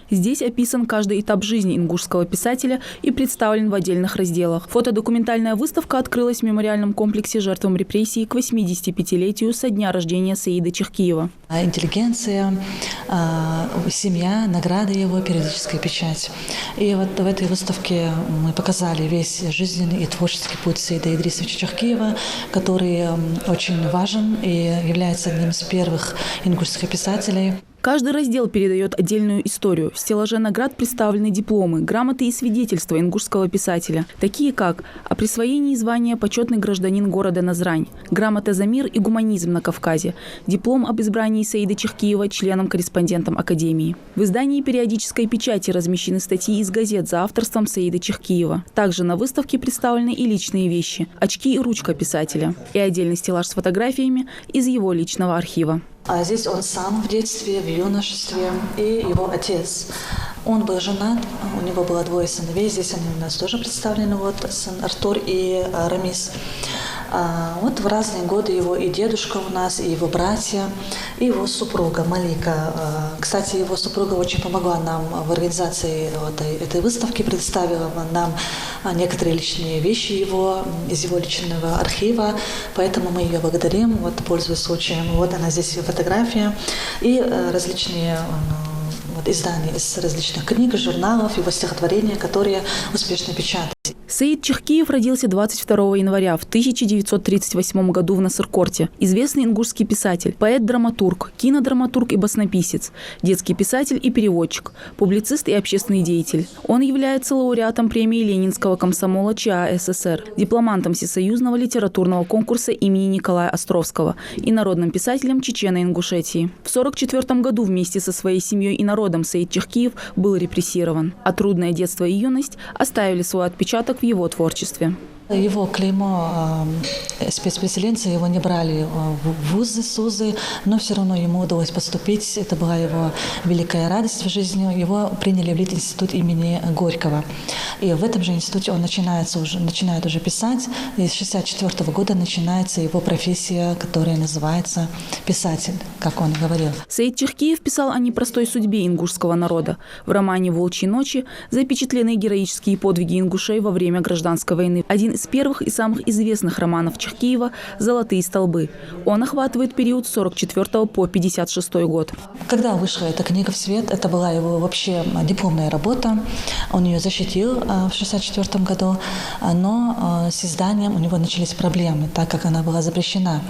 Здесь описан каждый этап жизни ингушского писателя и представлен в отдельных разделах. Фотодокументальная выставка открылась в мемориальном комплексе жертвам репрессий к 85-летию со дня рождения Саида Чехкиева. Интеллигенция, семья, награды его, периодическая печать. И вот в этой выставке мы показали весь жизненный и творческий путь Саида Идрисовича Чехкиева, который очень важен и является одним из первых ингушских писателей. Каждый раздел передает отдельную историю. В стеллаже наград представлены дипломы, грамоты и свидетельства ингушского писателя, такие как о присвоении звания «Почетный гражданин города Назрань», грамота за мир и гуманизм на Кавказе, диплом об избрании Саида Чехкиева членом-корреспондентом Академии. В издании периодической печати размещены статьи из газет за авторством Саида Чехкиева. Также на выставке представлены и личные вещи, очки и ручка писателя, и отдельный стеллаж с фотографиями из его личного архива. А здесь он сам в детстве, в юношестве и его отец. Он был женат, у него было 2 сыновей, здесь они у нас тоже представлены, вот сын Артур и Рамис. Вот в разные годы его и дедушка у нас, и его братья, и его супруга Малика. Кстати, его супруга очень помогла нам в организации этой выставки, предоставила нам некоторые личные вещи его, из его личного архива, поэтому мы ее благодарим, вот, пользуясь случаем. Вот она здесь, ее фотография и различные издания из различных книг, журналов, его стихотворения, которые успешно печатают. Саид Чехкиев родился 22 января в 1938 году в Насыркорте. Известный ингушский писатель, поэт-драматург, кинодраматург и баснописец, детский писатель и переводчик, публицист и общественный деятель. Он является лауреатом премии Ленинского комсомола ЧА СССР, дипломантом Всесоюзного литературного конкурса имени Николая Островского и народным писателем Чечено-Ингушетии. В 1944 году вместе со своей семьей и народом Саид Чехкиев был репрессирован, а трудное детство и юность оставили свой отпечаток в его творчестве. Его клеймо спецпереселенца, его не брали в вузы, СУЗы, но все равно ему удалось поступить. Это была его великая радость в жизни. Его приняли в Литинститут имени Горького. И в этом же институте он начинает уже писать. И с 1964 года начинается его профессия, которая называется писатель, как он говорил. Саид Чехкиев писал о непростой судьбе ингушского народа. В романе «Волчьи ночи» запечатлены героические подвиги ингушей во время гражданской войны. Один из первых и самых известных романов Чехкиева «Золотые столбы». Он охватывает период с 1944 по 1956 год. Когда вышла эта книга в свет, это была его вообще дипломная работа. Он ее защитил в 1964 году, но с изданием у него начались проблемы, так как она была запрещена.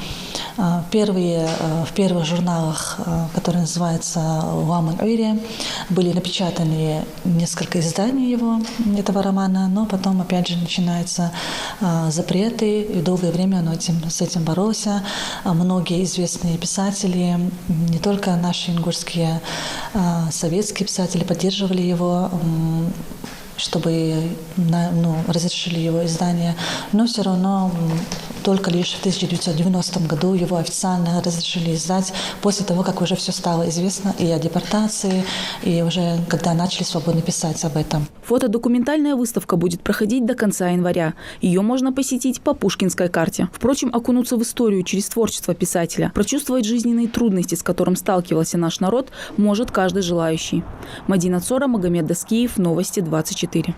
В первых журналах, которые называются «Ламан Уири», были напечатаны несколько изданий этого романа, но потом опять же начинаются запреты, и долгое время он с этим боролся. Многие известные писатели, не только наши ингушские, советские писатели поддерживали его, чтобы разрешили его издание, но все равно только лишь в 1990 году его официально разрешили издать, после того, как уже все стало известно и о депортации, и уже когда начали свободно писать об этом. Фотодокументальная выставка будет проходить до конца января. Ее можно посетить по Пушкинской карте. Впрочем, окунуться в историю через творчество писателя, прочувствовать жизненные трудности, с которым сталкивался наш народ, может каждый желающий. Мадина Цора, Магомед Даскиев, Новости 24.